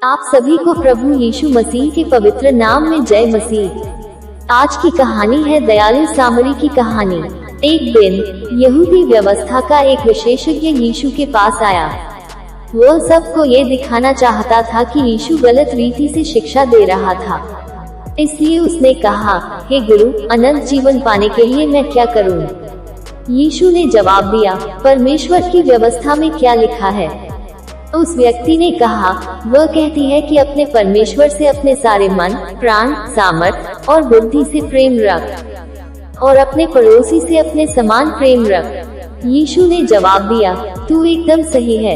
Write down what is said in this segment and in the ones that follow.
आप सभी को प्रभु यीशु मसीह के पवित्र नाम में जय मसीह। आज की कहानी है दयालु सामरी की कहानी। एक दिन यहूदी व्यवस्था का एक विशेषज्ञ यीशु के पास आया। वह सबको ये दिखाना चाहता था कि यीशु गलत रीति से शिक्षा दे रहा था। इसलिए उसने कहा, हे गुरु, अनंत जीवन पाने के लिए मैं क्या करूं? यीशु ने जवाब दिया, परमेश्वर की व्यवस्था में क्या लिखा है? उस व्यक्ति ने कहा, वह कहती है कि अपने परमेश्वर से अपने सारे मन, प्राण, सामर्थ और बुद्धि से प्रेम रख और अपने पड़ोसी से अपने समान प्रेम रख। यीशु ने जवाब दिया, तू एकदम सही है।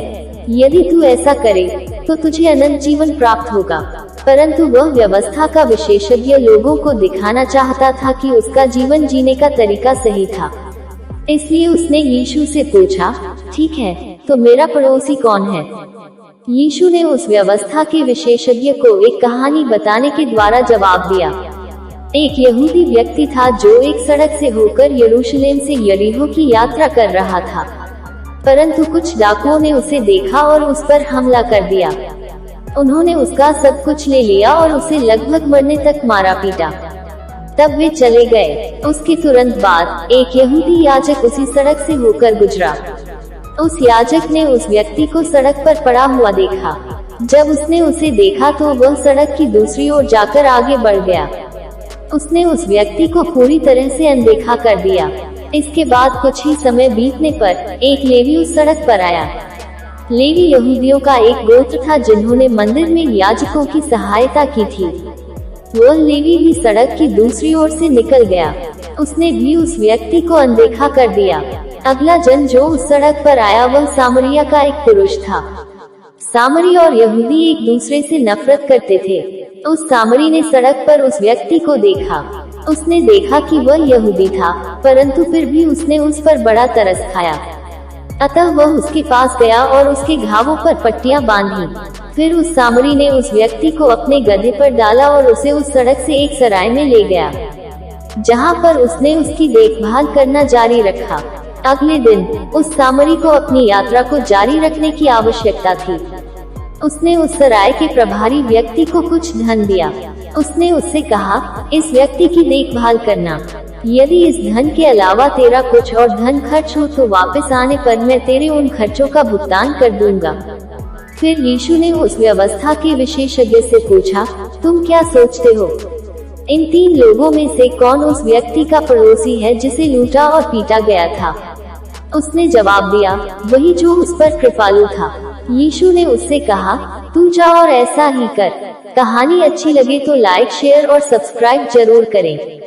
यदि तू ऐसा करे तो तुझे अनंत जीवन प्राप्त होगा। परंतु वह व्यवस्था का विशेषज्ञ लोगों को दिखाना चाहता था कि उसका जीवन जीने का तरीका सही था। इसलिए उसने यीशु से पूछा, ठीक है, तो मेरा पड़ोसी कौन है? यीशु ने उस व्यवस्था के विशेषज्ञ को एक कहानी बताने के द्वारा जवाब दिया। एक यहूदी व्यक्ति था जो एक सड़क से होकर यरूशलेम से यरीहो की यात्रा कर रहा था। परंतु कुछ डाकुओं ने उसे देखा और उस पर हमला कर दिया। उन्होंने उसका सब कुछ ले लिया और उसे लगभग मरने तक मारा पीटा। तब वे चले गए। उसके तुरंत बाद एक यहूदी याजक उसी सड़क से होकर गुजरा। उस याजक ने उस व्यक्ति को सड़क पर पड़ा हुआ देखा। जब उसने उसे देखा तो वह सड़क की दूसरी ओर जाकर आगे बढ़ गया। उसने उस व्यक्ति को पूरी तरह से अनदेखा कर दिया। इसके बाद कुछ ही समय बीतने पर एक लेवी उस सड़क पर आया। लेवी यहूदियों का एक गोत्र था जिन्होंने मंदिर में याजकों की सहायता की थी। वह लेवी भी सड़क की दूसरी ओर से निकल गया। उसने भी उस व्यक्ति को अनदेखा कर दिया। अगला जन जो उस सड़क पर आया वह सामरिया का एक पुरुष था। सामरी और यहूदी एक दूसरे से नफरत करते थे। उस सामरी ने सड़क पर उस व्यक्ति को देखा। उसने देखा कि वह यहूदी था, परंतु फिर भी उसने उस पर बड़ा तरस खाया। अतः वह उसके पास गया और उसके घावों पर पट्टियां बांधी। फिर उस सामरी ने उस व्यक्ति को अपने गधे पर डाला और उसे उस सड़क से एक सराय में ले गया, जहां पर उसने उसकी देखभाल करना जारी रखा। अगले दिन उस सामरी को अपनी यात्रा को जारी रखने की आवश्यकता थी। उसने उस सराय के प्रभारी व्यक्ति को कुछ धन दिया। उसने उससे कहा, इस व्यक्ति की देखभाल करना। यदि इस धन के अलावा तेरा कुछ और धन खर्च हो तो वापस आने पर मैं तेरे उन खर्चों का भुगतान कर दूंगा। फिर यीशु ने उस व्यवस्था के विशेषज्ञ से पूछा, तुम क्या सोचते हो? इन तीन लोगों में से कौन उस व्यक्ति का पड़ोसी है जिसे लूटा और पीटा गया था? उसने जवाब दिया, वही जो उस पर कृपालु था। यीशु ने उससे कहा, तू जा और ऐसा ही कर। कहानी अच्छी लगे तो लाइक, शेयर और सब्सक्राइब जरूर करें।